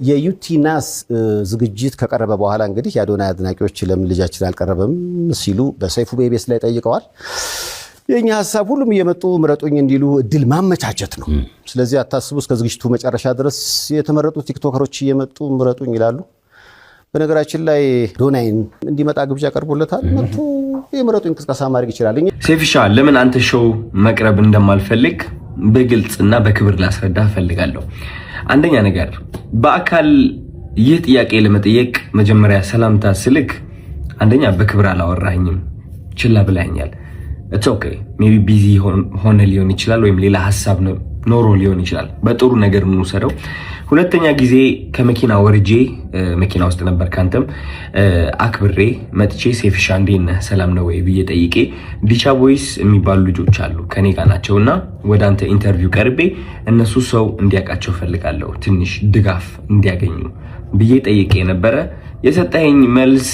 የዩቲናስ ዝግጅት ከቀረበ በኋላ እንግዲህ የአዶናይ አድናቂዎች ለምን ልጃችን አልቀረበም ሲሉ በሰይፉ ቤቤስ ላይ ጠይቀዋል። የኛ ሐሳብ ሁሉም እየመጡ ምረጡኝ እንዲሉ እድል ማመቻቸት ነው። ስለዚህ አታስቡ፣ እስከ ዝግጅቱ መጨረሻ ድረስ የተመረጡ ቲክቶከሮች እየመጡ ምረጡኝ ይላሉ። በነገራችን ላይ አዶናይን እንዲመጣ ግብዣ ቀርቦለታል። መጥቶ የምረጡኝ ቅስቀሳ ማድረግ ይችላል። ሴፊሻ ለምን አንተ ሾው መቅረብ እንደማልፈልግ በግልጽና በክብር ላስረዳ ፈልጋለሁ። አንደኛ ነገር በአካል ይህ ጥያቄ ለመጠየቅ መጀመሪያ ሰላምታ ስልክ አንደኛ በክብር አላወራኝም፣ ችላ ብላኛል። it's okay maybe busy ሆነ ሊሆን ይችላል ወይም ሌላ ሐሳብ ኖሮ ሊሆን ይችላል። በጥሩ ነገር ምን ወሰደው። ሁለተኛ ጊዜ ከመኪና ወርጄ መኪና ውስጥ ነበር ካንተም አክብሬ መጥቼ ሴፊሻ እንዴት ነህ ሰላም ነው ወይ ብዬ ጠይቄ ዲቻ ቦይስ የሚባሉ ልጆች አሉ ከኔ ጋር ናቸውና ወደ አንተ ኢንተርቪው ቀርቤ እነሱ ሰው እንዲያውቃቸው ፈልጋለሁ ትንሽ ድጋፍ እንዲያገኙ ብዬ ጠይቄ ነበረ። የሰጠኸኝ መልስ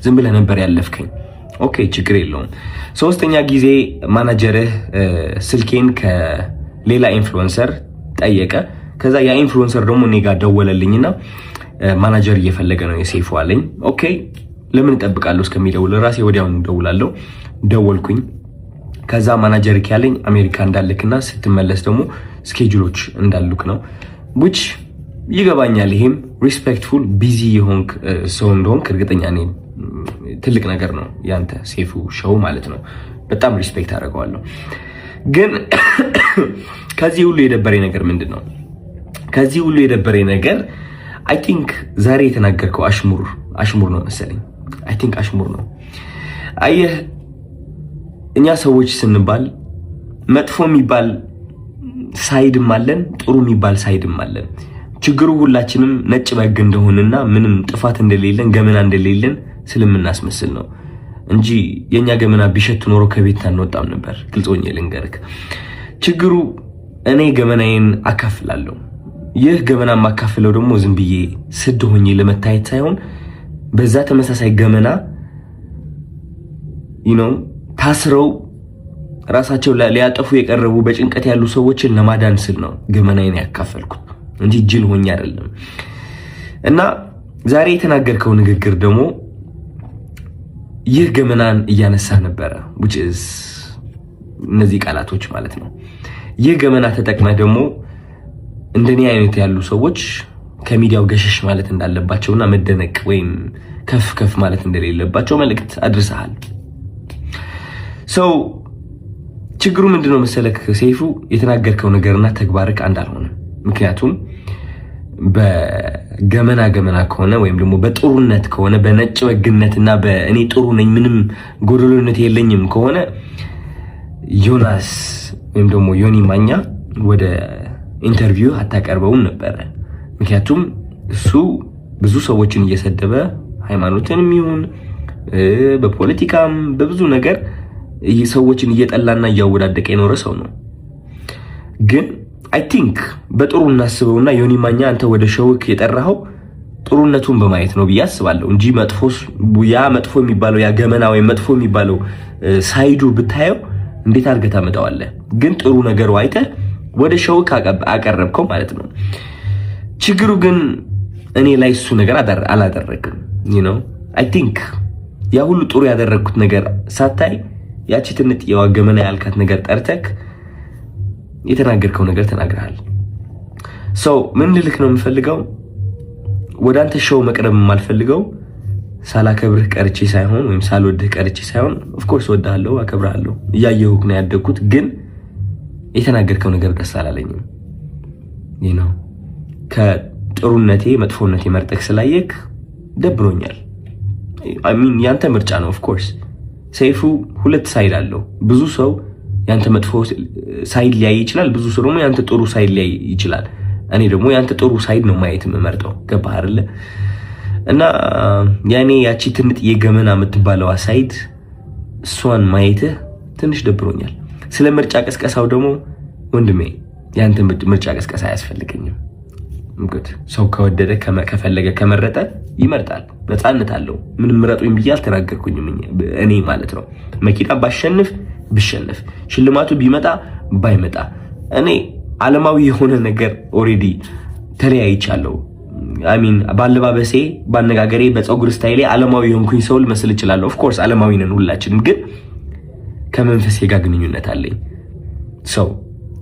ዝም ብለህ ነበር ያለፍከኝ። ኦኬ ችግር የለውም። ሶስተኛ ጊዜ ማናጀርህ ስልኬን ከሌላ ኢንፍሉዌንሰር ጠየቀ። ከዛ ያ ኢንፍሉዌንሰር ደግሞ እኔ ጋር ደወለልኝና ማናጀር እየፈለገ ነው የሴፉ አለኝ። ኦኬ ለምን እጠብቃለሁ እስከሚደውል ራሴ ወዲያውኑ ደውላለሁ። ደወልኩኝ። ከዛ ማናጀር ያለኝ አሜሪካ እንዳልክና ስትመለስ ደግሞ ስኬጁሎች እንዳሉክ ነው which ይገባኛል። ይሄም ሪስፔክትፉል ቢዚ የሆንክ ሰው እንደሆንክ እርግጠኛ ነኝ። ትልቅ ነገር ነው ያንተ ሴፉ ሾው ማለት ነው። በጣም ሪስፔክት አደርገዋለሁ። ግን ከዚህ ሁሉ የደበረኝ ነገር ምንድነው? ከዚህ ሁሉ የደበረኝ ነገር አይ ቲንክ ዛሬ የተናገርከው አሽሙር ነው መሰለኝ። አይ ቲንክ አሽሙር ነው። አየህ እኛ ሰዎች ስንባል መጥፎ የሚባል ሳይድም አለን፣ ጥሩ የሚባል ሳይድም አለን። ችግሩ ሁላችንም ነጭ በግ እንደሆነና ምንም ጥፋት እንደሌለን ገመና እንደሌለን ስለምናስመስል ነው እንጂ የኛ ገመና ቢሸት ኖሮ ከቤት አንወጣም ነበር። ግልጾኝ ልንገርክ፣ ችግሩ እኔ ገመናዬን አካፍላለሁ። ይህ ገመና ማካፍለው ደግሞ ዝም ብዬ ስድ ሆኜ ለመታየት ሳይሆን በዛ ተመሳሳይ ገመና ታስረው ራሳቸው ሊያጠፉ የቀረቡ በጭንቀት ያሉ ሰዎችን ለማዳን ስል ነው ገመናዬን ያካፈልኩት እንጂ ጅል ሆኜ አይደለም። እና ዛሬ የተናገርከው ንግግር ደግሞ ይህ ገመናን እያነሳ ነበረ which is እነዚህ ቃላቶች ማለት ነው። ይህ ገመና ተጠቅመህ ደግሞ እንደኔ አይነት ያሉ ሰዎች ከሚዲያው ገሸሽ ማለት እንዳለባቸውና መደነቅ ወይም ከፍ ማለት እንደሌለባቸው መልእክት አድርሰሃል። ችግሩ ምንድነው መሰለክ ሴፉ፣ የተናገርከው ነገርና ተግባርክ አንድ አልሆነም። ምክንያቱም በገመና ከሆነ ወይም ደግሞ በጥሩነት ከሆነ በነጭ ወግነትና በእኔ ጥሩ ነኝ ምንም ጎደሎነት የለኝም ከሆነ ዮናስ ወይም ደግሞ ዮኒ ማኛ ወደ ኢንተርቪው አታቀርበውም ነበር። ምክንያቱም እሱ ብዙ ሰዎችን እየሰደበ ሃይማኖትንም ይሁን በፖለቲካም በብዙ ነገር ሰዎችን እየጠላና እያወዳደቀ የኖረ ሰው ነው። ግን አይ ቲንክ በጥሩ እናስበውና ዮኒ ማኛ አንተ ወደ ሾውክ የጠራኸው ጥሩነቱን በማየት ነው ብዬ አስባለሁ እንጂ መጥፎ የሚባለው ያ ገመና ወይ መጥፎ የሚባለው ሳይዱ ብታየው እንዴት አድርገህ ታመጣዋለህ? ግን ጥሩ ነገሩ አይተህ ወደ ሾውክ አቀረብከው ማለት ነው። ችግሩ ግን እኔ ላይ እሱ ነገር አላደረግም። አይ ቲንክ ያ ሁሉ ጥሩ ያደረግኩት ነገር ሳታይ ያቺ ትንጥ የዋገመና ያልካት ነገር ጠርተክ የተናገርከው ነገር ተናግረሃል። ምን ልልክ ነው የምፈልገው፣ ወደ አንተ ሾው መቅረብ የማልፈልገው ሳላከብርህ ቀርቼ ሳይሆን ወይም ሳልወድህ ቀርቼ ሳይሆን ኦፍ ኮርስ ወድሃለሁ፣ አከብርሃለሁ፣ እያየሁህ ነው ያደግኩት። ግን የተናገርከው ነገር ደስ አላለኝም። ከጥሩነቴ መጥፎነቴ መርጠክ ስላየክ ደብሮኛል። አይ ሚን ያንተ ምርጫ ነው። ኦፍ ኮርስ ሰይፉ ሁለት ሳይድ አለው። ብዙ ሰው ያንተ መጥፎ ሳይድ ሊያይ ይችላል፣ ብዙ ሰው ደግሞ ያንተ ጥሩ ሳይድ ሊያይ ይችላል። እኔ ደግሞ ያንተ ጥሩ ሳይድ ነው ማየት የምመርጠው። ገባህ አይደለ? እና ያኔ ያቺ ትንጥ የገመና የምትባለው ሳይድ እሷን ማየትህ ትንሽ ደብሮኛል። ስለ ምርጫ ቀስቀሳው ደግሞ ወንድሜ ያንተ ምርጫ ቀስቀሳ አያስፈልገኝም። እንግዲህ ሰው ከወደደ ከፈለገ ከመረጠ ይመርጣል፣ ነፃነት አለው። ምንም ምረጡኝ ብዬ አልተናገርኩኝም እኔ ማለት ነው። መኪና ባሸንፍ ብሸንፍ ሽልማቱ ቢመጣ ባይመጣ እኔ ዓለማዊ የሆነ ነገር ኦሬዲ ተለያይቻለሁ። አሚን ባለባበሴ፣ ባነጋገሬ፣ በፀጉር ስታይሌ ዓለማዊ የሆንኩኝ ሰው ልመስል እችላለሁ። ኦፍ ኮርስ ዓለማዊ ነን ሁላችንም፣ ግን ከመንፈሴ ጋር ግንኙነት አለኝ። ሰው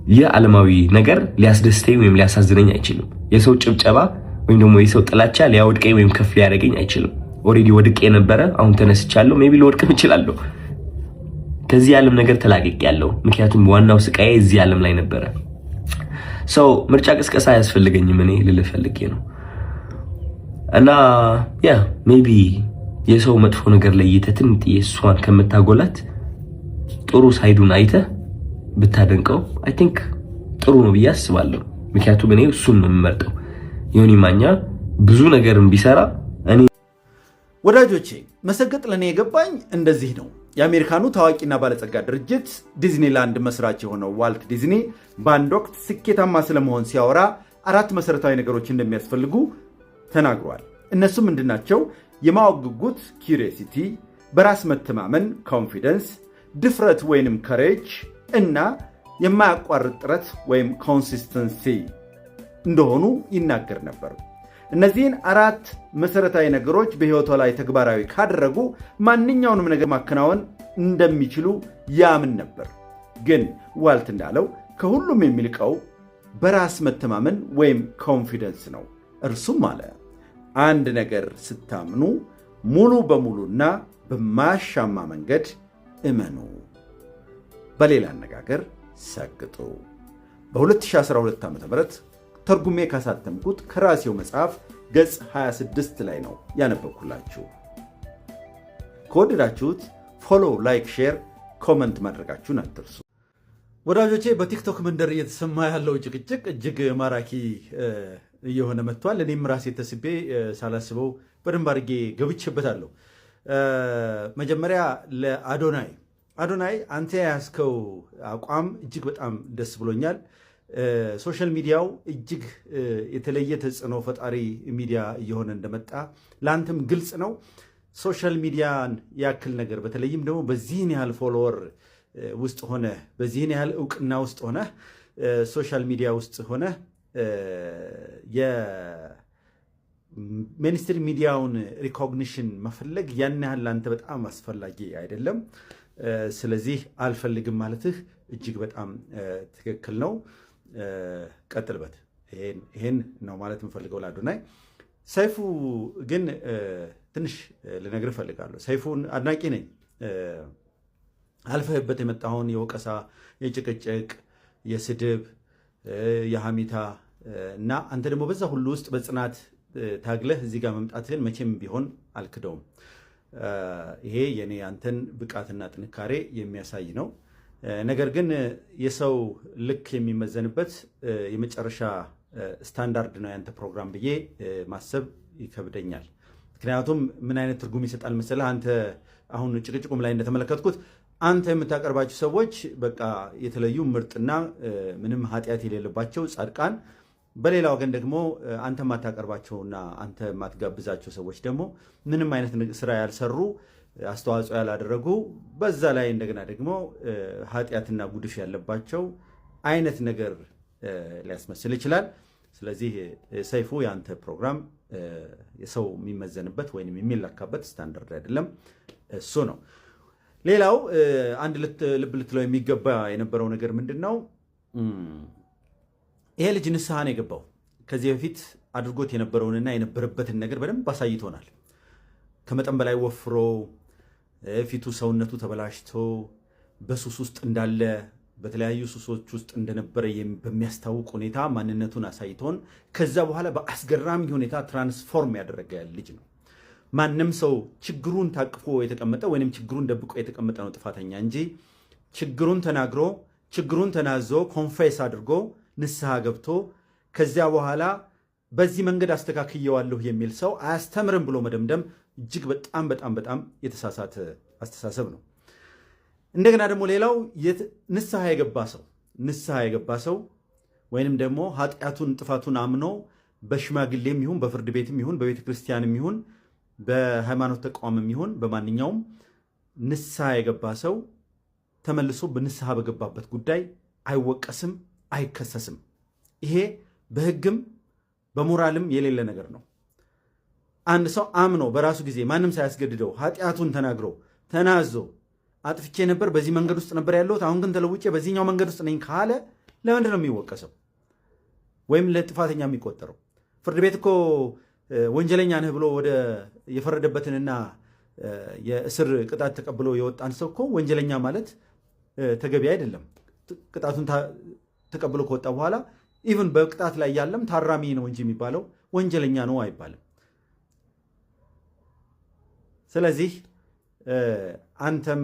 ይህ ዓለማዊ ነገር ሊያስደስተኝ ወይም ሊያሳዝነኝ አይችልም። የሰው ጭብጨባ ወይም ደግሞ የሰው ጥላቻ ሊያወድቀኝ ወይም ከፍ ሊያደርገኝ አይችልም። ኦልሬዲ ወድቄ ነበረ፣ አሁን ተነስቻለሁ። ሜቢ ልወድቅም እችላለሁ። ከዚህ ዓለም ነገር ተላቅቄያለሁ። ምክንያቱም ዋናው ስቃዬ እዚህ ዓለም ላይ ነበረ። ሰው ምርጫ ቅስቀሳ አያስፈልገኝም። እኔ ልልህ ፈልጌ ነው። እና ያ ሜቢ የሰው መጥፎ ነገር ለይተህ ትንጥዬ እሷን ከምታጎላት ጥሩ ሳይዱን አይተህ ብታደንቀው አይ ቲንክ ጥሩ ነው ብዬ አስባለሁ። ምክንያቱም እኔ እሱን ነው የምመርጠው። ዮኒ ማኛ ብዙ ነገርም ቢሰራ እኔ ወዳጆቼ መሰገጥ ለኔ የገባኝ እንደዚህ ነው። የአሜሪካኑ ታዋቂና ባለጸጋ ድርጅት ዲዝኒላንድ መስራች የሆነው ዋልት ዲዝኒ በአንድ ወቅት ስኬታማ ስለመሆን ሲያወራ 4 መሰረታዊ ነገሮች እንደሚያስፈልጉ ተናግሯል። እነሱም ምንድናቸው? የማወቅ ጉጉት ኪዩሪዮሲቲ፣ በራስ መተማመን ኮንፊደንስ፣ ድፍረት ወይንም ከሬጅ እና የማያቋርጥ ጥረት ወይም ኮንሲስተንሲ እንደሆኑ ይናገር ነበር። እነዚህን 4 መሰረታዊ ነገሮች በህይወቷ ላይ ተግባራዊ ካደረጉ ማንኛውንም ነገር ማከናወን እንደሚችሉ ያምን ነበር። ግን ዋልት እንዳለው ከሁሉም የሚልቀው በራስ መተማመን ወይም ኮንፊደንስ ነው። እርሱም አለ አንድ ነገር ስታምኑ ሙሉ በሙሉና በማያሻማ መንገድ እመኑ። በሌላ አነጋገር ሰግጡ። በ2012 ዓ.ም ተርጉሜ ካሳተምኩት ከራሴው መጽሐፍ ገጽ 26 ላይ ነው ያነበብኩላችሁ። ከወደዳችሁት ፎሎ፣ ላይክ፣ ሼር፣ ኮመንት ማድረጋችሁን አትርሱ። ወዳጆቼ በቲክቶክ መንደር እየተሰማ ያለው ጭቅጭቅ እጅግ ማራኪ እየሆነ መጥቷል። እኔም ራሴ ተስቤ ሳላስበው በደንብ አድርጌ ገብቼበታለሁ። መጀመሪያ ለአዶናይ አንተ ያስከው አቋም እጅግ በጣም ደስ ብሎኛል። ሶሻል ሚዲያው እጅግ የተለየ ተጽዕኖ ፈጣሪ ሚዲያ እየሆነ እንደመጣ ለአንተም ግልጽ ነው። ሶሻል ሚዲያን ያክል ነገር በተለይም ደግሞ በዚህን ያህል ፎሎወር ውስጥ ሆነ በዚህን ያህል እውቅና ውስጥ ሆነ ሶሻል ሚዲያ ውስጥ ሆነ የሚኒስትሪ ሚዲያውን ሪኮግኒሽን መፈለግ ያን ያህል ለአንተ በጣም አስፈላጊ አይደለም። ስለዚህ አልፈልግም ማለትህ እጅግ በጣም ትክክል ነው። ቀጥልበት። ይሄን ነው ማለት የምፈልገው ለአዶናይ። ሰይፉ ግን ትንሽ ልነግርህ እፈልጋለሁ። ሰይፉን አድናቂ ነኝ። አልፈህበት የመጣውን የወቀሳ፣ የጭቅጭቅ፣ የስድብ፣ የሐሚታ እና አንተ ደግሞ በዛ ሁሉ ውስጥ በጽናት ታግለህ እዚህ ጋር መምጣትህን መቼም ቢሆን አልክደውም። ይሄ የኔ አንተን ብቃትና ጥንካሬ የሚያሳይ ነው። ነገር ግን የሰው ልክ የሚመዘንበት የመጨረሻ ስታንዳርድ ነው ያንተ ፕሮግራም ብዬ ማሰብ ይከብደኛል። ምክንያቱም ምን አይነት ትርጉም ይሰጣል መሰለህ? አንተ አሁን ጭቅጭቁም ላይ እንደተመለከትኩት አንተ የምታቀርባቸው ሰዎች በቃ የተለዩ ምርጥና ምንም ኃጢአት የሌለባቸው ጻድቃን፣ በሌላ ወገን ደግሞ አንተ የማታቀርባቸውና አንተ የማትጋብዛቸው ሰዎች ደግሞ ምንም አይነት ስራ ያልሰሩ፣ አስተዋጽኦ ያላደረጉ፣ በዛ ላይ እንደገና ደግሞ ኃጢአትና ጉድፍ ያለባቸው አይነት ነገር ሊያስመስል ይችላል። ስለዚህ ሰይፉ የአንተ ፕሮግራም የሰው የሚመዘንበት ወይም የሚለካበት ስታንዳርድ አይደለም። እሱ ነው። ሌላው አንድ ልብ ልትለው የሚገባ የነበረው ነገር ምንድን ነው? ይሄ ልጅ ንስሐ ነው የገባው። ከዚህ በፊት አድርጎት የነበረውንና የነበረበትን ነገር በደንብ አሳይቶናል። ከመጠን በላይ ወፍሮ ፊቱ ሰውነቱ ተበላሽቶ በሱስ ውስጥ እንዳለ፣ በተለያዩ ሱሶች ውስጥ እንደነበረ በሚያስታውቅ ሁኔታ ማንነቱን አሳይቶን ከዛ በኋላ በአስገራሚ ሁኔታ ትራንስፎርም ያደረገ ልጅ ነው። ማንም ሰው ችግሩን ታቅፎ የተቀመጠ ወይንም ችግሩን ደብቆ የተቀመጠ ነው ጥፋተኛ እንጂ ችግሩን ተናግሮ ችግሩን ተናዞ ኮንፌስ አድርጎ ንስሐ ገብቶ ከዚያ በኋላ በዚህ መንገድ አስተካክየዋለሁ የሚል ሰው አያስተምርም ብሎ መደምደም እጅግ በጣም በጣም በጣም የተሳሳተ አስተሳሰብ ነው። እንደገና ደግሞ ሌላው ንስሐ የገባ ሰው ወይንም ደግሞ ኃጢአቱን ጥፋቱን አምኖ በሽማግሌም ይሁን በፍርድ ቤትም ይሁን በቤተ ክርስቲያንም ይሁን በሃይማኖት ተቋምም ይሁን በማንኛውም ንስሐ የገባ ሰው ተመልሶ በንስሐ በገባበት ጉዳይ አይወቀስም፣ አይከሰስም። ይሄ በሕግም በሞራልም የሌለ ነገር ነው። አንድ ሰው አምኖ በራሱ ጊዜ ማንም ሳያስገድደው ኃጢአቱን ተናግሮ ተናዞ አጥፍቼ ነበር፣ በዚህ መንገድ ውስጥ ነበር ያለሁት፣ አሁን ግን ተለውጬ በዚህኛው መንገድ ውስጥ ነኝ ካለ ለምንድን ነው የሚወቀሰው ወይም ለጥፋተኛ የሚቆጠረው? ፍርድ ቤት እኮ ወንጀለኛ ነህ ብሎ ወደ የፈረደበትንና የእስር ቅጣት ተቀብሎ የወጣን ሰው እኮ ወንጀለኛ ማለት ተገቢ አይደለም። ቅጣቱን ተቀብሎ ከወጣ በኋላ ኢቭን በቅጣት ላይ ያለም ታራሚ ነው እንጂ የሚባለው ወንጀለኛ ነው አይባልም። ስለዚህ አንተም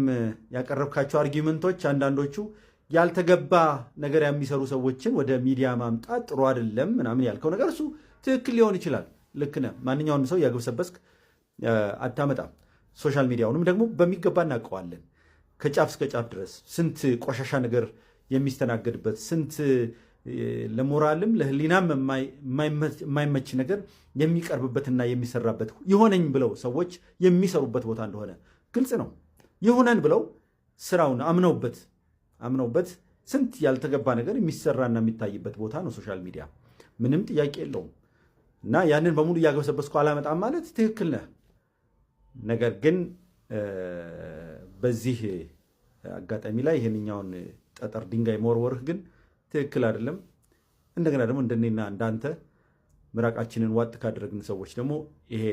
ያቀረብካቸው አርጊመንቶች አንዳንዶቹ ያልተገባ ነገር የሚሰሩ ሰዎችን ወደ ሚዲያ ማምጣት ጥሩ አይደለም ምናምን ያልከው ነገር እሱ ትክክል ሊሆን ይችላል። ልክ ነህ። ማንኛውንም ሰው ያግብሰበስክ አታመጣም። ሶሻል ሚዲያውንም ደግሞ በሚገባ እናውቀዋለን። ከጫፍ እስከ ጫፍ ድረስ ስንት ቆሻሻ ነገር የሚስተናገድበት፣ ስንት ለሞራልም ለሕሊናም የማይመች ነገር የሚቀርብበትና የሚሰራበት ይሆነኝ ብለው ሰዎች የሚሰሩበት ቦታ እንደሆነ ግልጽ ነው። ይሁነን ብለው ስራውን አምነውበት ስንት ያልተገባ ነገር የሚሰራና የሚታይበት ቦታ ነው ሶሻል ሚዲያ። ምንም ጥያቄ የለውም። እና ያንን በሙሉ እያገበሰበስኩ አላመጣም ማለት ትክክል ነህ። ነገር ግን በዚህ አጋጣሚ ላይ ይህንኛውን ጠጠር ድንጋይ መወርወርህ ግን ትክክል አይደለም። እንደገና ደግሞ እንደኔና እንዳንተ ምራቃችንን ዋጥ ካደረግን ሰዎች ደግሞ ይሄ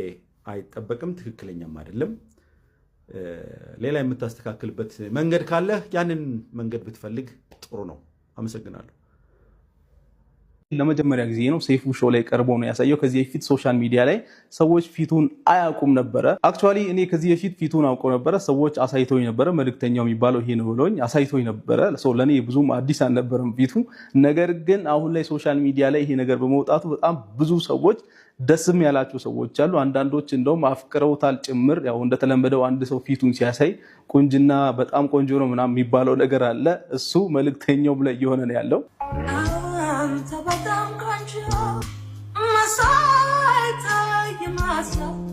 አይጠበቅም፣ ትክክለኛም አይደለም። ሌላ የምታስተካክልበት መንገድ ካለህ ያንን መንገድ ብትፈልግ ጥሩ ነው። አመሰግናለሁ። ለመጀመሪያ ጊዜ ነው ሰይፉ ሾው ላይ ቀርቦ ነው ያሳየው። ከዚህ በፊት ሶሻል ሚዲያ ላይ ሰዎች ፊቱን አያውቁም ነበረ። አክቹአሊ እኔ ከዚህ በፊት ፊቱን አውቀው ነበረ። ሰዎች አሳይቶኝ ነበረ። መልእክተኛው የሚባለው ይሄ ነው ብለውኝ አሳይቶኝ ነበረ። ለኔ ብዙም አዲስ አልነበረም ፊቱ። ነገር ግን አሁን ላይ ሶሻል ሚዲያ ላይ ይሄ ነገር በመውጣቱ በጣም ብዙ ሰዎች ደስም ያላቸው ሰዎች አሉ። አንዳንዶች እንደውም አፍቅረውታል ጭምር። ያው እንደተለመደው አንድ ሰው ፊቱን ሲያሳይ ቁንጅና በጣም ቆንጆ ነው ምናምን የሚባለው ነገር አለ። እሱ መልእክተኛው ላይ እየሆነ ነው ያለው።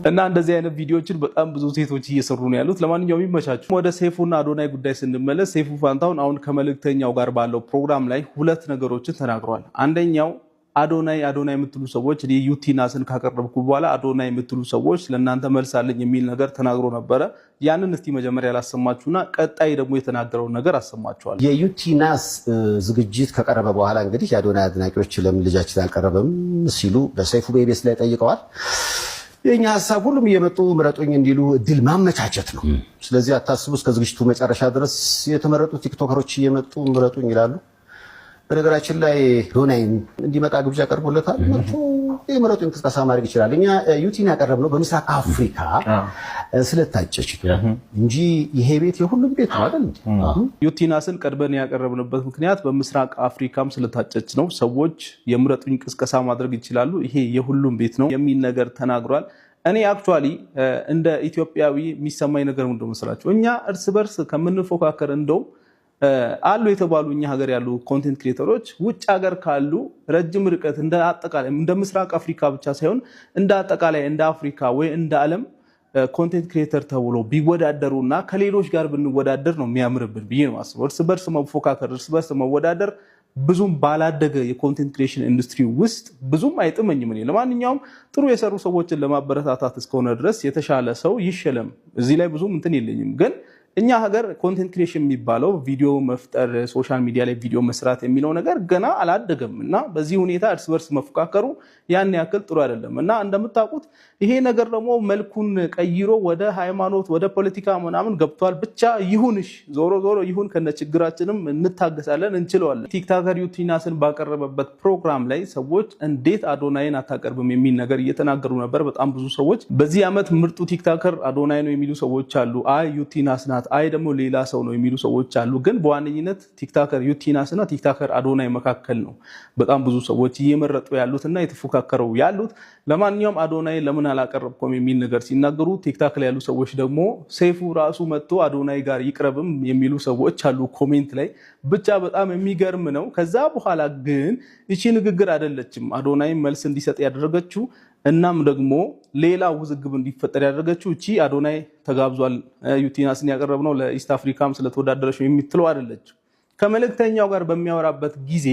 እና እንደዚህ አይነት ቪዲዮዎችን በጣም ብዙ ሴቶች እየሰሩ ነው ያሉት። ለማንኛውም ይመቻችሁ። ወደ ሰይፉና አዶናይ ጉዳይ ስንመለስ ሰይፉ ፋንታሁን አሁን ከመልእክተኛው ጋር ባለው ፕሮግራም ላይ ሁለት ነገሮችን ተናግሯል። አንደኛው አዶናይ የምትሉ ሰዎች ዩቲናስን ካቀረብኩ በኋላ አዶናይ የምትሉ ሰዎች ለእናንተ መልስ አለኝ የሚል ነገር ተናግሮ ነበረ። ያንን እስቲ መጀመሪያ ላሰማችሁና ቀጣይ ደግሞ የተናገረውን ነገር አሰማችኋል። የዩቲናስ ዝግጅት ከቀረበ በኋላ እንግዲህ የአዶናይ አድናቂዎች ለምን ልጃችን አልቀረበም ሲሉ በሰይፉ ቤቤስ ላይ ጠይቀዋል። የኛ ሀሳብ ሁሉም እየመጡ ምረጡኝ እንዲሉ እድል ማመቻቸት ነው። ስለዚህ አታስቡ፣ እስከ ዝግጅቱ መጨረሻ ድረስ የተመረጡ ቲክቶከሮች እየመጡ ምረጡኝ ይላሉ። በነገራችን ላይ አዶናይ እንዲመጣ ግብዣ ቀርቦለታል። መጥቶ የምረጡኝ እንቅስቃሴ ማድረግ ይችላል። እኛ ዩቲን ያቀረብነው በምስራቅ አፍሪካ ስለታጨች እንጂ ይሄ ቤት የሁሉም ቤት ነው አይደል? ዩቲናስን ቀድበን ያቀረብንበት ምክንያት በምስራቅ አፍሪካም ስለታጨች ነው። ሰዎች የምረጡኝ እንቅስቃሴ ማድረግ ይችላሉ፣ ይሄ የሁሉም ቤት ነው የሚል ነገር ተናግሯል። እኔ አክቹአሊ እንደ ኢትዮጵያዊ የሚሰማኝ ነገር ምንድነው መሰላችሁ? እኛ እርስ በርስ ከምንፎካከር እንደውም አሉ የተባሉ እኛ ሀገር ያሉ ኮንቴንት ክሬተሮች ውጭ ሀገር ካሉ ረጅም ርቀት እንደ አጠቃላይ እንደ ምስራቅ አፍሪካ ብቻ ሳይሆን እንደ አጠቃላይ እንደ አፍሪካ ወይ እንደ ዓለም ኮንቴንት ክሬተር ተብሎ ቢወዳደሩና ከሌሎች ጋር ብንወዳደር ነው የሚያምርብን ብዬ ነው የማስበው። እርስ በርስ መፎካከር፣ እርስ በርስ መወዳደር ብዙም ባላደገ የኮንቴንት ክሬሽን ኢንዱስትሪ ውስጥ ብዙም አይጥመኝም። እኔ ለማንኛውም ጥሩ የሰሩ ሰዎችን ለማበረታታት እስከሆነ ድረስ የተሻለ ሰው ይሸለም። እዚህ ላይ ብዙም እንትን የለኝም። ግን እኛ ሀገር ኮንቴንት ክሬሽን የሚባለው ቪዲዮ መፍጠር፣ ሶሻል ሚዲያ ላይ ቪዲዮ መስራት የሚለው ነገር ገና አላደገም እና በዚህ ሁኔታ እርስ በርስ መፎካከሩ ያን ያክል ጥሩ አይደለም እና እንደምታውቁት ይሄ ነገር ደግሞ መልኩን ቀይሮ ወደ ሃይማኖት ወደ ፖለቲካ ምናምን ገብቷል። ብቻ ይሁንሽ፣ ዞሮ ዞሮ ይሁን፣ ከነ ችግራችንም እንታገሳለን፣ እንችለዋለን። ቲክቶከር ዩቲናስን ባቀረበበት ፕሮግራም ላይ ሰዎች እንዴት አዶናይን አታቀርብም የሚል ነገር እየተናገሩ ነበር። በጣም ብዙ ሰዎች በዚህ ዓመት ምርጡ ቲክቶከር አዶናይ ነው የሚሉ ሰዎች አሉ። አይ ዩቲናስ ናት፣ አይ ደግሞ ሌላ ሰው ነው የሚሉ ሰዎች አሉ። ግን በዋነኝነት ቲክቶከር ዩቲናስና ቲክቶከር አዶናይ መካከል ነው በጣም ብዙ ሰዎች እየመረጡ ያሉትና የተፎካከረው ያሉት። ለማንኛውም አዶናይ ለምን አላቀረብኩም የሚል ነገር ሲናገሩ፣ ቲክቶክ ላይ ያሉ ሰዎች ደግሞ ሰይፉ ራሱ መጥቶ አዶናይ ጋር ይቅረብም የሚሉ ሰዎች አሉ ኮሜንት ላይ። ብቻ በጣም የሚገርም ነው። ከዛ በኋላ ግን እቺ ንግግር አይደለችም አዶናይ መልስ እንዲሰጥ ያደረገችው። እናም ደግሞ ሌላ ውዝግብ እንዲፈጠር ያደረገችው እቺ አዶናይ ተጋብዟል ዩቲናስን ያቀረብነው ለኢስት አፍሪካም ስለተወዳደረች የምትለው አይደለች። ከመልእክተኛው ጋር በሚያወራበት ጊዜ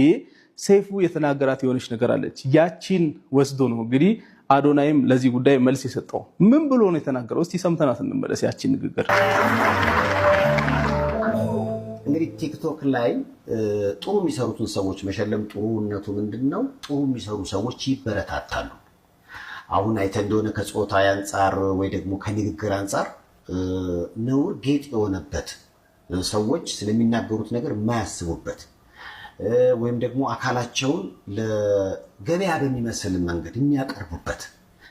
ሰይፉ የተናገራት የሆነች ነገር አለች። ያቺን ወስዶ ነው እንግዲህ አዶናይም ለዚህ ጉዳይ መልስ የሰጠው። ምን ብሎ ነው የተናገረው? እስቲ ሰምተናት እንመለስ ያቺን ንግግር። እንግዲህ ቲክቶክ ላይ ጥሩ የሚሰሩትን ሰዎች መሸለም ጥሩነቱ ምንድነው? ጥሩ የሚሰሩ ሰዎች ይበረታታሉ። አሁን አይተ እንደሆነ ከጾታ አንጻር ወይ ደግሞ ከንግግር አንጻር ነውር ጌጥ የሆነበት ሰዎች ስለሚናገሩት ነገር የማያስቡበት ወይም ደግሞ አካላቸውን ለገበያ በሚመስል መንገድ የሚያቀርቡበት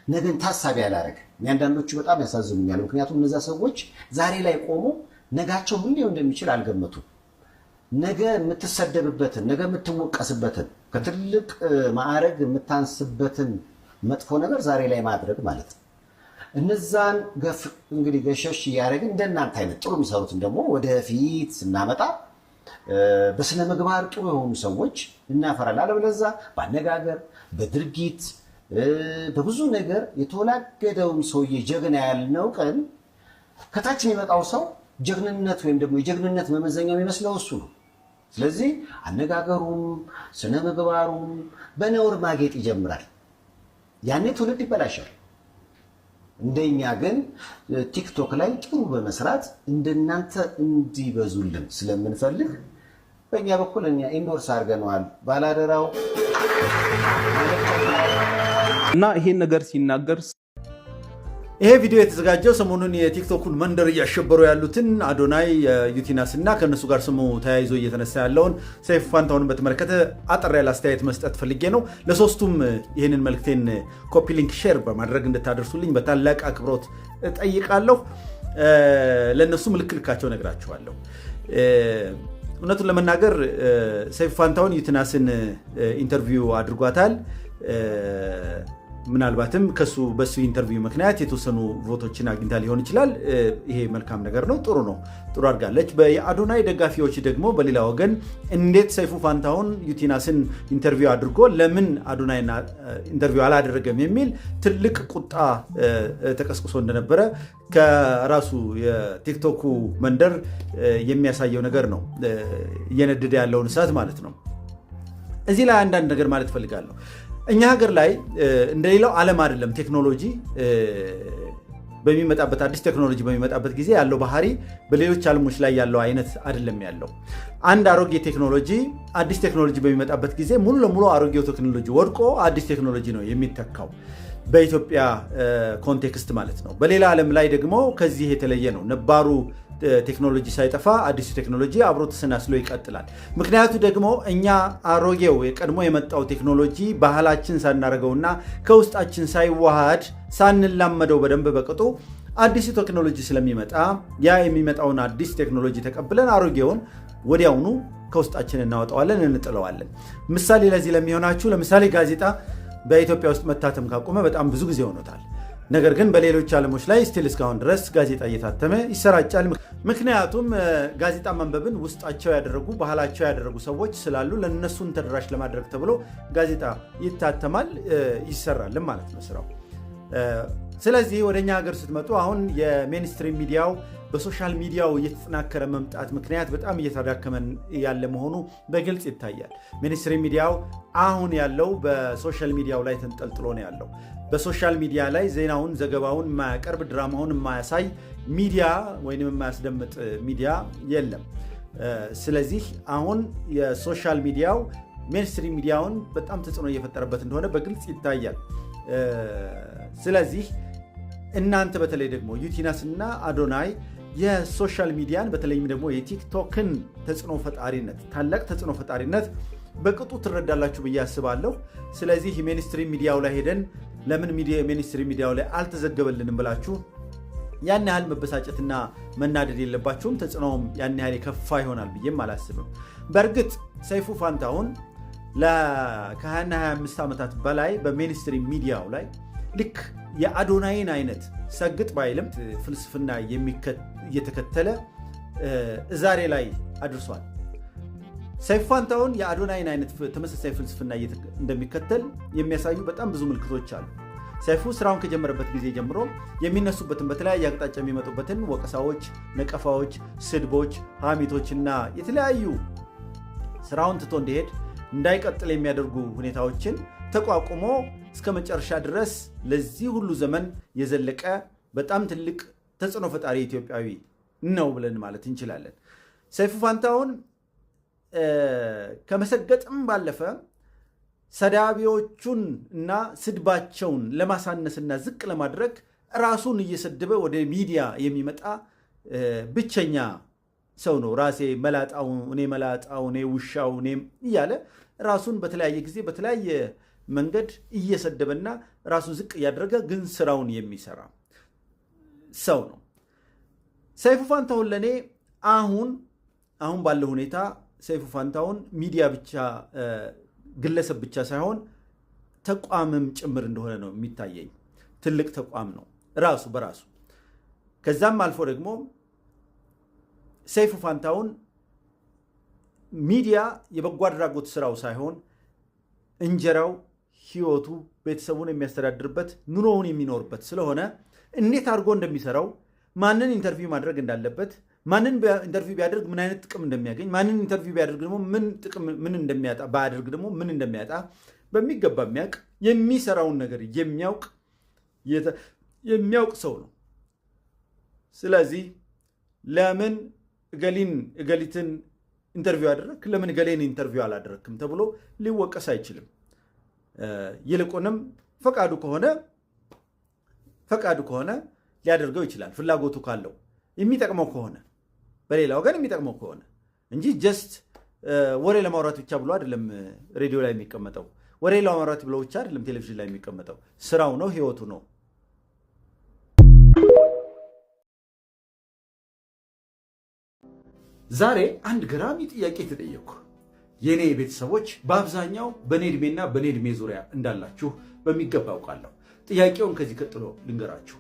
ነገን ታሳቢ ያላረገ አንዳንዶቹ በጣም ያሳዝኑኛል። ምክንያቱም እነዛ ሰዎች ዛሬ ላይ ቆሞ ነጋቸው ምን ሊሆን እንደሚችል አልገመቱም። ነገ የምትሰደብበትን፣ ነገ የምትወቀስበትን፣ ከትልቅ ማዕረግ የምታንስበትን መጥፎ ነገር ዛሬ ላይ ማድረግ ማለት ነው። እነዛን እንግዲህ ገሸሽ እያደረግን እንደናንተ አይነት ጥሩ የሚሰሩትን ደግሞ ወደፊት ስናመጣ በስነ ምግባር ጥሩ የሆኑ ሰዎች እናፈራለን። አለበለዚያ በአነጋገር በድርጊት በብዙ ነገር የተወላገደውን ሰውዬ ጀግና ያልነው ቀን ከታች የሚመጣው ሰው ጀግንነት ወይም ደግሞ የጀግንነት መመዘኛው የሚመስለው እሱ ነው። ስለዚህ አነጋገሩም ስነ ምግባሩም በነውር ማጌጥ ይጀምራል። ያኔ ትውልድ ይበላሻል። እንደኛ ግን ቲክቶክ ላይ ጥሩ በመስራት እንደናንተ እንዲበዙልን ስለምንፈልግ በእኛ በኩል እኛ ኢንዶርስ አድርገነዋል። ባላደራው እና ይሄን ነገር ሲናገር ይሄ ቪዲዮ የተዘጋጀው ሰሞኑን የቲክቶኩን መንደር እያሸበሩ ያሉትን አዶናይ ዩቲናስ እና ከነሱ ጋር ስሙ ተያይዞ እየተነሳ ያለውን ሰይፉ ፋንታሁንን በተመለከተ አጠር ያለ አስተያየት መስጠት ፈልጌ ነው። ለሶስቱም ይህንን መልክቴን ኮፒ ሊንክ ሼር በማድረግ እንድታደርሱልኝ በታላቅ አክብሮት ጠይቃለሁ። ለእነሱ ልካቸው ነግራችኋለሁ። እውነቱን ለመናገር ሰይፉ ፋንታሁን ዩቲናስን ኢንተርቪው አድርጓታል። ምናልባትም በሱ ኢንተርቪው ምክንያት የተወሰኑ ቮቶችን አግኝታ ሊሆን ይችላል። ይሄ መልካም ነገር ነው። ጥሩ ነው። ጥሩ አድርጋለች። የአዶናይ ደጋፊዎች ደግሞ በሌላ ወገን እንዴት ሰይፉ ፋንታሁን ዩቲናስን ኢንተርቪው አድርጎ ለምን አዶናይና ኢንተርቪው አላደረገም የሚል ትልቅ ቁጣ ተቀስቅሶ እንደነበረ ከራሱ የቲክቶኩ መንደር የሚያሳየው ነገር ነው። እየነደደ ያለውን እሳት ማለት ነው። እዚህ ላይ አንዳንድ ነገር ማለት ፈልጋለሁ። እኛ ሀገር ላይ እንደሌላው ዓለም አይደለም። ቴክኖሎጂ በሚመጣበት አዲስ ቴክኖሎጂ በሚመጣበት ጊዜ ያለው ባህሪ በሌሎች ዓለሞች ላይ ያለው አይነት አይደለም ያለው። አንድ አሮጌ ቴክኖሎጂ አዲስ ቴክኖሎጂ በሚመጣበት ጊዜ ሙሉ ለሙሉ አሮጌው ቴክኖሎጂ ወድቆ አዲስ ቴክኖሎጂ ነው የሚተካው፣ በኢትዮጵያ ኮንቴክስት ማለት ነው። በሌላ ዓለም ላይ ደግሞ ከዚህ የተለየ ነው። ነባሩ ቴክኖሎጂ ሳይጠፋ አዲሱ ቴክኖሎጂ አብሮ ተሰናስሎ ይቀጥላል። ምክንያቱ ደግሞ እኛ አሮጌው የቀድሞ የመጣው ቴክኖሎጂ ባህላችን ሳናረገውና ከውስጣችን ሳይዋሃድ ሳንላመደው በደንብ በቅጡ አዲሱ ቴክኖሎጂ ስለሚመጣ ያ የሚመጣውን አዲስ ቴክኖሎጂ ተቀብለን አሮጌውን ወዲያውኑ ከውስጣችን እናወጣዋለን፣ እንጥለዋለን። ምሳሌ ለዚህ ለሚሆናችሁ ለምሳሌ ጋዜጣ በኢትዮጵያ ውስጥ መታተም ካቆመ በጣም ብዙ ጊዜ ሆኖታል። ነገር ግን በሌሎች ዓለሞች ላይ ስቲል እስካሁን ድረስ ጋዜጣ እየታተመ ይሰራጫል። ምክንያቱም ጋዜጣ ማንበብን ውስጣቸው ያደረጉ ባህላቸው ያደረጉ ሰዎች ስላሉ ለነሱን ተደራሽ ለማድረግ ተብሎ ጋዜጣ ይታተማል፣ ይሰራልም ማለት ነው ስራው። ስለዚህ ወደኛ ሀገር ስትመጡ አሁን የሜንስትሪም ሚዲያው በሶሻል ሚዲያው እየተጠናከረ መምጣት ምክንያት በጣም እየተዳከመን ያለ መሆኑ በግልጽ ይታያል። ሜንስትሪም ሚዲያው አሁን ያለው በሶሻል ሚዲያው ላይ ተንጠልጥሎ ነው ያለው። በሶሻል ሚዲያ ላይ ዜናውን፣ ዘገባውን የማያቀርብ ድራማውን የማያሳይ ሚዲያ ወይም የማያስደምጥ ሚዲያ የለም። ስለዚህ አሁን የሶሻል ሚዲያው ሜንስትሪም ሚዲያውን በጣም ተጽዕኖ እየፈጠረበት እንደሆነ በግልጽ ይታያል። ስለዚህ እናንተ በተለይ ደግሞ ዩቲናስ እና አዶናይ የሶሻል ሚዲያን በተለይም ደግሞ የቲክቶክን ተጽዕኖ ፈጣሪነት፣ ታላቅ ተጽዕኖ ፈጣሪነት በቅጡ ትረዳላችሁ ብዬ አስባለሁ። ስለዚህ ሜንስትሪም ሚዲያው ላይ ሄደን ለምን ሜንስትሪም ሚዲያው ላይ አልተዘገበልንም ብላችሁ ያን ያህል መበሳጨትና መናደድ የለባችሁም። ተጽዕኖውም ያን ያህል የከፋ ይሆናል ብዬም አላስብም። በእርግጥ ሰይፉ ፋንታሁን ከ20ና 25 ዓመታት በላይ በሜንስትሪም ሚዲያው ላይ ልክ የአዶናይን አይነት ሰግጥ ባይልም ፍልስፍና እየተከተለ ዛሬ ላይ አድርሷል። ሰይፉ ፋንታሁን የአዶናይን አይነት ተመሳሳይ ፍልስፍና እንደሚከተል የሚያሳዩ በጣም ብዙ ምልክቶች አሉ። ሰይፉ ስራውን ከጀመረበት ጊዜ ጀምሮ የሚነሱበትን በተለያየ አቅጣጫ የሚመጡበትን ወቀሳዎች፣ ነቀፋዎች፣ ስድቦች፣ ሐሜቶችና የተለያዩ ስራውን ትቶ እንዲሄድ እንዳይቀጥል የሚያደርጉ ሁኔታዎችን ተቋቁሞ እስከ መጨረሻ ድረስ ለዚህ ሁሉ ዘመን የዘለቀ በጣም ትልቅ ተጽዕኖ ፈጣሪ ኢትዮጵያዊ ነው ብለን ማለት እንችላለን። ሰይፉ ፋንታሁን ከመሰገጥም ባለፈ ሰዳቢዎቹን እና ስድባቸውን ለማሳነስና ዝቅ ለማድረግ ራሱን እየሰደበ ወደ ሚዲያ የሚመጣ ብቸኛ ሰው ነው። ራሴ መላጣው፣ እኔ ውሻው፣ እኔ እያለ ራሱን በተለያየ ጊዜ በተለያየ መንገድ እየሰደበና ራሱን ዝቅ እያደረገ ግን ስራውን የሚሰራ ሰው ነው። ሰይፉ ፋንታሁን ለእኔ አሁን ባለው ሁኔታ ሰይፉ ፋንታሁን ሚዲያ ብቻ ግለሰብ ብቻ ሳይሆን ተቋምም ጭምር እንደሆነ ነው የሚታየኝ። ትልቅ ተቋም ነው ራሱ በራሱ። ከዛም አልፎ ደግሞ ሰይፉ ፋንታሁን ሚዲያ የበጎ አድራጎት ስራው ሳይሆን እንጀራው፣ ህይወቱ፣ ቤተሰቡን የሚያስተዳድርበት ኑሮውን የሚኖርበት ስለሆነ እንዴት አድርጎ እንደሚሰራው፣ ማንን ኢንተርቪው ማድረግ እንዳለበት፣ ማንን ኢንተርቪው ቢያደርግ ምን አይነት ጥቅም እንደሚያገኝ፣ ማንን ኢንተርቪው ቢያደርግ ደግሞ ምን እንደሚያጣ፣ ባያደርግ ደግሞ ምን እንደሚያጣ በሚገባ የሚያውቅ የሚሰራውን ነገር የሚያውቅ ሰው ነው። ስለዚህ ለምን እገሊትን ኢንተርቪው አደረግ፣ ለምን እገሌን ኢንተርቪው አላደረግክም ተብሎ ሊወቀስ አይችልም። ይልቁንም ፈቃዱ ከሆነ ሊያደርገው ይችላል። ፍላጎቱ ካለው የሚጠቅመው ከሆነ በሌላ ወገን የሚጠቅመው ከሆነ እንጂ ጀስት ወሬ ለማውራት ብቻ ብሎ አይደለም ሬዲዮ ላይ የሚቀመጠው። ወሬ ለማውራት ብሎ ብቻ አይደለም ቴሌቪዥን ላይ የሚቀመጠው። ስራው ነው፣ ህይወቱ ነው። ዛሬ አንድ ገራሚ ጥያቄ ተጠየቅኩ። የኔ ቤተሰቦች በአብዛኛው በኔ ዕድሜና በኔ ዕድሜ ዙሪያ እንዳላችሁ በሚገባ አውቃለሁ። ጥያቄውን ከዚህ ቀጥሎ ልንገራችሁ።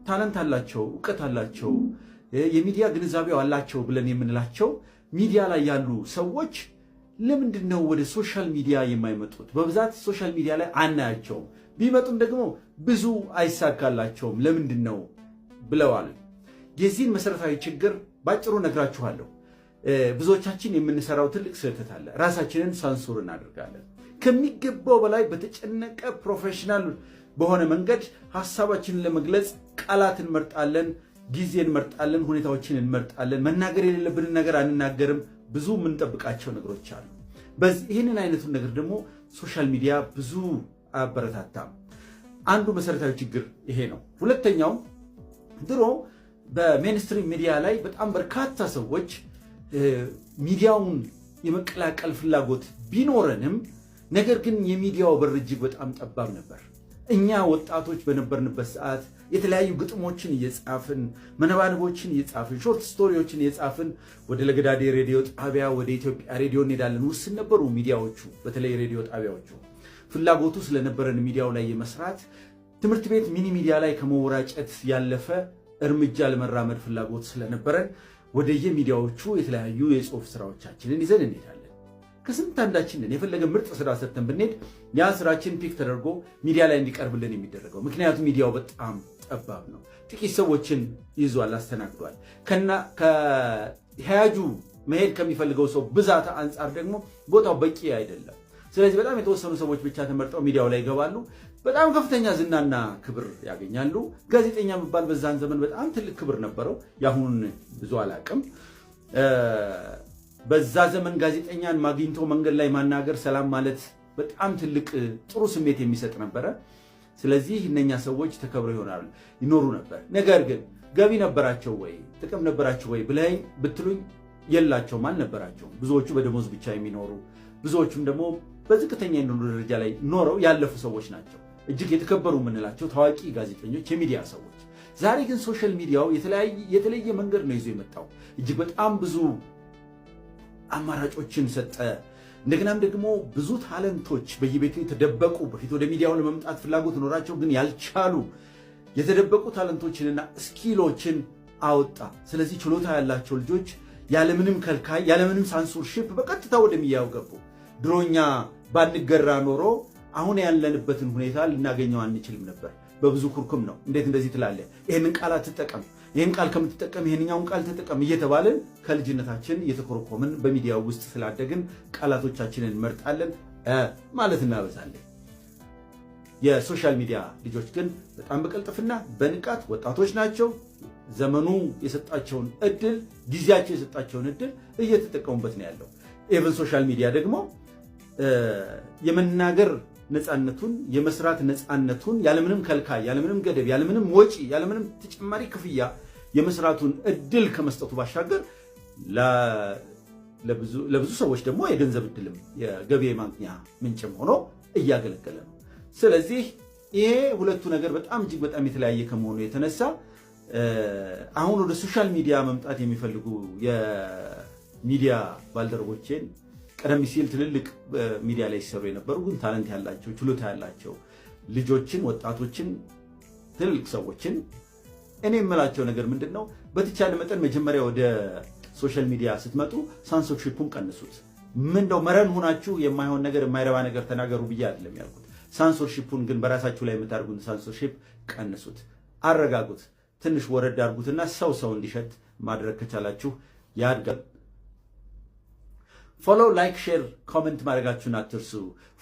ታለንት አላቸው፣ እውቀት አላቸው፣ የሚዲያ ግንዛቤው አላቸው ብለን የምንላቸው ሚዲያ ላይ ያሉ ሰዎች ለምንድን ነው ወደ ሶሻል ሚዲያ የማይመጡት? በብዛት ሶሻል ሚዲያ ላይ አናያቸውም። ቢመጡም ደግሞ ብዙ አይሳካላቸውም። ለምንድን ነው ብለዋል። የዚህን መሰረታዊ ችግር ባጭሩ ነግራችኋለሁ። ብዙዎቻችን የምንሰራው ትልቅ ስህተት አለ። ራሳችንን ሳንሱር እናደርጋለን። ከሚገባው በላይ በተጨነቀ ፕሮፌሽናል በሆነ መንገድ ሀሳባችንን ለመግለጽ ቃላት እንመርጣለን፣ ጊዜ እንመርጣለን፣ ሁኔታዎችን እንመርጣለን። መናገር የሌለብንን ነገር አንናገርም። ብዙ የምንጠብቃቸው ነገሮች አሉ። ይህንን አይነቱን ነገር ደግሞ ሶሻል ሚዲያ ብዙ አያበረታታም። አንዱ መሰረታዊ ችግር ይሄ ነው። ሁለተኛው ድሮ በሜንስትሪም ሚዲያ ላይ በጣም በርካታ ሰዎች ሚዲያውን የመቀላቀል ፍላጎት ቢኖረንም ነገር ግን የሚዲያው በር እጅግ በጣም ጠባብ ነበር። እኛ ወጣቶች በነበርንበት ሰዓት የተለያዩ ግጥሞችን እየጻፍን፣ መነባንቦችን እየጻፍን፣ ሾርት ስቶሪዎችን እየጻፍን ወደ ለገዳዴ ሬዲዮ ጣቢያ፣ ወደ ኢትዮጵያ ሬዲዮ እንሄዳለን። ውስን ነበሩ ሚዲያዎቹ፣ በተለይ ሬዲዮ ጣቢያዎቹ። ፍላጎቱ ስለነበረን ሚዲያው ላይ የመስራት ትምህርት ቤት ሚኒ ሚዲያ ላይ ከመወራጨት ያለፈ እርምጃ ለመራመድ ፍላጎት ስለነበረን ወደየሚዲያዎቹ የተለያዩ የጽሁፍ ስራዎቻችንን ይዘን እንሄዳለን። ከስንት አንዳችንን የፈለገ ምርጥ ስራ ሰርተን ብንሄድ ያ ስራችን ፒክ ተደርጎ ሚዲያ ላይ እንዲቀርብልን የሚደረገው። ምክንያቱም ሚዲያው በጣም ጠባብ ነው። ጥቂት ሰዎችን ይዟል፣ አስተናግዷል። ከህያጁ መሄድ ከሚፈልገው ሰው ብዛት አንጻር ደግሞ ቦታው በቂ አይደለም። ስለዚህ በጣም የተወሰኑ ሰዎች ብቻ ተመርጠው ሚዲያው ላይ ይገባሉ። በጣም ከፍተኛ ዝናና ክብር ያገኛሉ። ጋዜጠኛ የሚባል በዛን ዘመን በጣም ትልቅ ክብር ነበረው። ያሁን ብዙ አላቅም። በዛ ዘመን ጋዜጠኛን ማግኝቶ መንገድ ላይ ማናገር፣ ሰላም ማለት በጣም ትልቅ ጥሩ ስሜት የሚሰጥ ነበረ። ስለዚህ እነኛ ሰዎች ተከብረው ይኖሩ ነበር። ነገር ግን ገቢ ነበራቸው ወይ ጥቅም ነበራቸው ወይ ብትሉኝ የላቸውም፣ አልነበራቸውም። ብዙዎቹ በደሞዝ ብቻ የሚኖሩ ብዙዎቹም ደግሞ በዝቅተኛ የኑሮ ደረጃ ላይ ኖረው ያለፉ ሰዎች ናቸው። እጅግ የተከበሩ የምንላቸው ታዋቂ ጋዜጠኞች፣ የሚዲያ ሰዎች። ዛሬ ግን ሶሻል ሚዲያው የተለየ መንገድ ነው ይዞ የመጣው። እጅግ በጣም ብዙ አማራጮችን ሰጠ። እንደገናም ደግሞ ብዙ ታለንቶች በየቤቱ የተደበቁ በፊት ወደ ሚዲያው ለመምጣት ፍላጎት ኖራቸው ግን ያልቻሉ የተደበቁ ታለንቶችንና ስኪሎችን አወጣ። ስለዚህ ችሎታ ያላቸው ልጆች ያለምንም ከልካይ ያለምንም ሳንሱርሺፕ በቀጥታ ወደ ሚዲያው ገቡ። ድሮኛ ባንገራ ኖሮ አሁን ያለንበትን ሁኔታ ልናገኘው አንችልም ነበር። በብዙ ኩርኩም ነው። እንዴት እንደዚህ ትላለህ? ይህንን ቃል አትጠቀም፣ ይህን ቃል ከምትጠቀም ይህንኛውን ቃል ተጠቀም እየተባልን ከልጅነታችን እየተኮረኮምን በሚዲያው ውስጥ ስላደግን ቃላቶቻችንን እንመርጣለን ማለት እናበዛለን። የሶሻል ሚዲያ ልጆች ግን በጣም በቀልጥፍና በንቃት ወጣቶች ናቸው። ዘመኑ የሰጣቸውን እድል፣ ጊዜያቸው የሰጣቸውን እድል እየተጠቀሙበት ነው ያለው። ኢቭን ሶሻል ሚዲያ ደግሞ የመናገር ነፃነቱን፣ የመስራት ነፃነቱን ያለምንም ከልካይ፣ ያለምንም ገደብ፣ ያለምንም ወጪ፣ ያለምንም ተጨማሪ ክፍያ የመስራቱን እድል ከመስጠቱ ባሻገር ለብዙ ሰዎች ደግሞ የገንዘብ እድልም የገቢ ማግኛ ምንጭም ሆኖ እያገለገለ ነው። ስለዚህ ይሄ ሁለቱ ነገር በጣም እጅግ በጣም የተለያየ ከመሆኑ የተነሳ አሁን ወደ ሶሻል ሚዲያ መምጣት የሚፈልጉ የሚዲያ ባልደረቦቼን ቀደም ሲል ትልልቅ ሚዲያ ላይ ሲሰሩ የነበሩ ግን ታለንት ያላቸው ችሎታ ያላቸው ልጆችን፣ ወጣቶችን፣ ትልልቅ ሰዎችን እኔ የምላቸው ነገር ምንድነው? በተቻለ መጠን መጀመሪያ ወደ ሶሻል ሚዲያ ስትመጡ ሳንሶርሺፑን ቀንሱት። ምንድነው መረን ሆናችሁ የማይሆን ነገር የማይረባ ነገር ተናገሩ ብዬ አይደለም ያልኩት። ሳንሶርሺፑን ግን በራሳችሁ ላይ የምታደርጉት ሳንሶርሺፕ ቀንሱት፣ አረጋጉት፣ ትንሽ ወረድ አድርጉትና ሰው እንዲሸት ማድረግ ከቻላችሁ ያድጋል። ፎሎ፣ ላይክ፣ ሼር፣ ኮሜንት ማድረጋችሁን አትርሱ።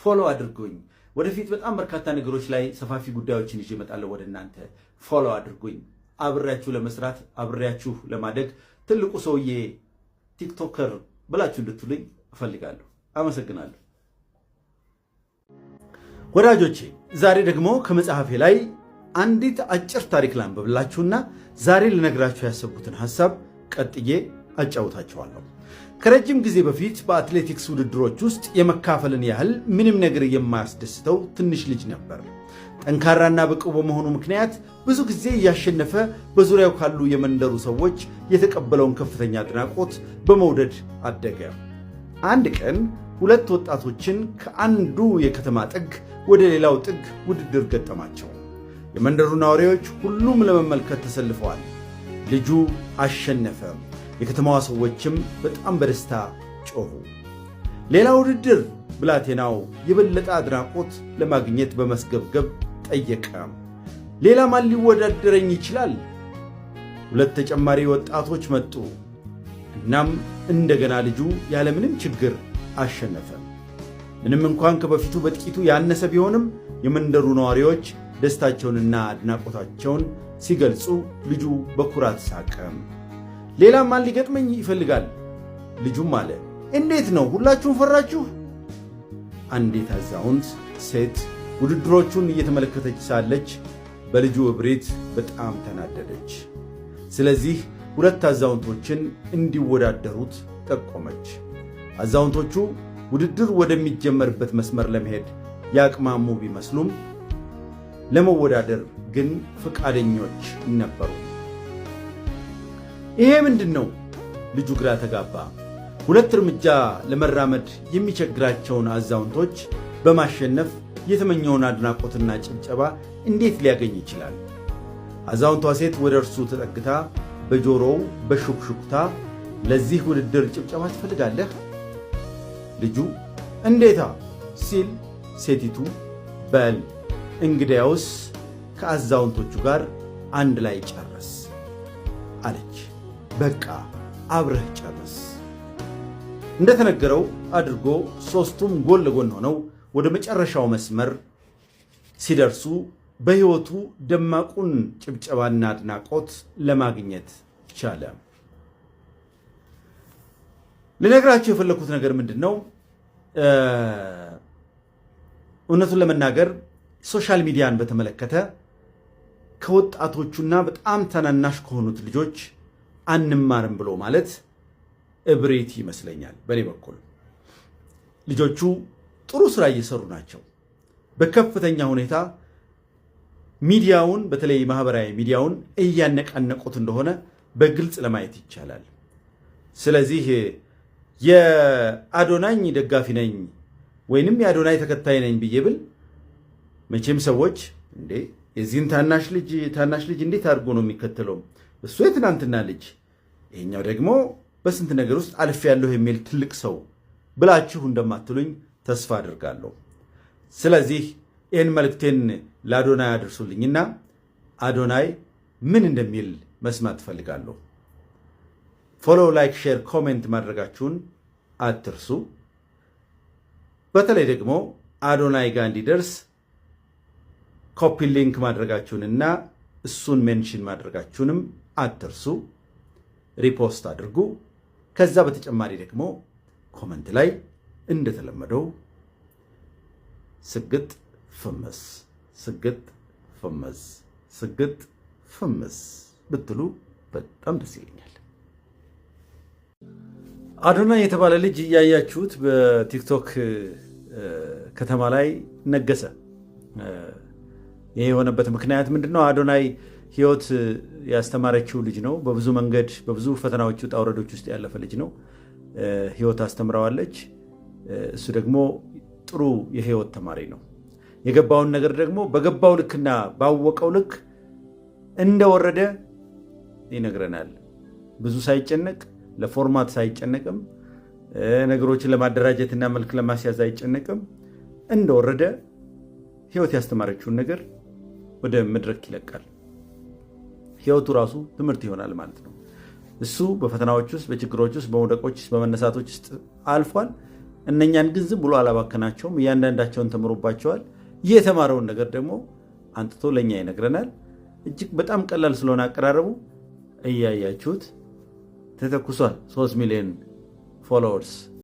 ፎሎ አድርጉኝ። ወደፊት በጣም በርካታ ነገሮች ላይ ሰፋፊ ጉዳዮችን ይዤ እመጣለሁ ወደ እናንተ። ፎሎ አድርጉኝ። አብሬያችሁ ለመስራት አብሬያችሁ ለማደግ ትልቁ ሰውዬ ቲክቶከር ብላችሁ እንድትሉኝ እፈልጋለሁ። አመሰግናለሁ። ወዳጆቼ ዛሬ ደግሞ ከመጽሐፌ ላይ አንዲት አጭር ታሪክ ላንብብላችሁና ዛሬ ልነግራችሁ ያሰብኩትን ሐሳብ ቀጥዬ አጫውታችኋለሁ። ከረጅም ጊዜ በፊት በአትሌቲክስ ውድድሮች ውስጥ የመካፈልን ያህል ምንም ነገር የማያስደስተው ትንሽ ልጅ ነበር። ጠንካራና ብቁ በመሆኑ ምክንያት ብዙ ጊዜ እያሸነፈ በዙሪያው ካሉ የመንደሩ ሰዎች የተቀበለውን ከፍተኛ አድናቆት በመውደድ አደገ። አንድ ቀን ሁለት ወጣቶችን ከአንዱ የከተማ ጥግ ወደ ሌላው ጥግ ውድድር ገጠማቸው። የመንደሩ ነዋሪዎች ሁሉም ለመመልከት ተሰልፈዋል። ልጁ አሸነፈ። የከተማዋ ሰዎችም በጣም በደስታ ጮሁ። ሌላ ውድድር! ብላቴናው የበለጠ አድናቆት ለማግኘት በመስገብገብ ጠየቀ። ሌላ ማን ሊወዳደረኝ ይችላል? ሁለት ተጨማሪ ወጣቶች መጡ። እናም እንደገና ልጁ ያለምንም ችግር አሸነፈ። ምንም እንኳን ከበፊቱ በጥቂቱ ያነሰ ቢሆንም የመንደሩ ነዋሪዎች ደስታቸውንና አድናቆታቸውን ሲገልጹ ልጁ በኩራት ሳቀ። ሌላ ማን ሊገጥመኝ ይፈልጋል? ልጁም አለ። እንዴት ነው ሁላችሁም ፈራችሁ? አንዲት አዛውንት ሴት ውድድሮቹን እየተመለከተች ሳለች በልጁ እብሪት በጣም ተናደደች። ስለዚህ ሁለት አዛውንቶችን እንዲወዳደሩት ጠቆመች። አዛውንቶቹ ውድድር ወደሚጀመርበት መስመር ለመሄድ ያቅማሙ ቢመስሉም ለመወዳደር ግን ፈቃደኞች ነበሩ። ይሄ ምንድን ነው? ልጁ ግራ ተጋባ። ሁለት እርምጃ ለመራመድ የሚቸግራቸውን አዛውንቶች በማሸነፍ የተመኘውን አድናቆትና ጭብጨባ እንዴት ሊያገኝ ይችላል? አዛውንቷ ሴት ወደ እርሱ ተጠግታ በጆሮው በሹክሹክታ ለዚህ ውድድር ጭብጨባ ትፈልጋለህ? ልጁ እንዴታ ሲል ሴቲቱ በል እንግዲያውስ ከአዛውንቶቹ ጋር አንድ ላይ ጨርስ አለች። በቃ አብረህ ጨርስ። እንደተነገረው አድርጎ ሦስቱም ጎን ለጎን ሆነው ወደ መጨረሻው መስመር ሲደርሱ በሕይወቱ ደማቁን ጭብጨባና አድናቆት ለማግኘት ቻለ። ልነግራቸው የፈለኩት ነገር ምንድን ነው? እውነቱን ለመናገር ሶሻል ሚዲያን በተመለከተ ከወጣቶቹና በጣም ታናናሽ ከሆኑት ልጆች አንማርም ብሎ ማለት እብሪት ይመስለኛል። በእኔ በኩል ልጆቹ ጥሩ ስራ እየሰሩ ናቸው። በከፍተኛ ሁኔታ ሚዲያውን በተለይ ማህበራዊ ሚዲያውን እያነቃነቁት እንደሆነ በግልጽ ለማየት ይቻላል። ስለዚህ የአዶናይ ደጋፊ ነኝ ወይንም የአዶናይ ተከታይ ነኝ ብዬ ብል መቼም ሰዎች እንዴ የዚህን ታናሽ ልጅ እንዴት አድርጎ ነው የሚከተለው? እሱ የትናንትና ልጅ፣ ይሄኛው ደግሞ በስንት ነገር ውስጥ አልፍ ያለሁ የሚል ትልቅ ሰው ብላችሁ እንደማትሉኝ ተስፋ አድርጋለሁ። ስለዚህ ይህን መልእክቴን ለአዶናይ አድርሱልኝና አዶናይ ምን እንደሚል መስማት ትፈልጋለሁ። ፎሎ፣ ላይክ፣ ሼር፣ ኮሜንት ማድረጋችሁን አትርሱ። በተለይ ደግሞ አዶናይ ጋር እንዲደርስ ኮፒ ሊንክ ማድረጋችሁንና እሱን ሜንሽን ማድረጋችሁንም አትርሱ። ሪፖስት አድርጉ። ከዛ በተጨማሪ ደግሞ ኮመንት ላይ እንደተለመደው ስግጥ ፍምስ ስግጥ ፍምስ ስግጥ ፍምስ ብትሉ በጣም ደስ ይለኛል። አዶናይ የተባለ ልጅ እያያችሁት በቲክቶክ ከተማ ላይ ነገሰ። ይሄ የሆነበት ምክንያት ምንድነው? አዶናይ ህይወት ያስተማረችው ልጅ ነው። በብዙ መንገድ በብዙ ፈተናዎች ውጣ ውረዶች ውስጥ ያለፈ ልጅ ነው። ህይወት አስተምረዋለች። እሱ ደግሞ ጥሩ የህይወት ተማሪ ነው። የገባውን ነገር ደግሞ በገባው ልክና ባወቀው ልክ እንደወረደ ይነግረናል። ብዙ ሳይጨነቅ፣ ለፎርማት ሳይጨነቅም፣ ነገሮችን ለማደራጀትና መልክ ለማስያዝ አይጨነቅም። እንደወረደ ህይወት ያስተማረችውን ነገር ወደ መድረክ ይለቃል። ህይወቱ ራሱ ትምህርት ይሆናል ማለት ነው። እሱ በፈተናዎች ውስጥ፣ በችግሮች ውስጥ፣ በመውደቆች ውስጥ፣ በመነሳቶች ውስጥ አልፏል። እነኛን ግን ዝም ብሎ አላባከናቸውም። እያንዳንዳቸውን ተምሮባቸዋል። ይህ የተማረውን ነገር ደግሞ አንጥቶ ለእኛ ይነግረናል። እጅግ በጣም ቀላል ስለሆነ አቀራረቡ እያያችሁት ተተኩሷል። 3 ሚሊዮን ፎሎወርስ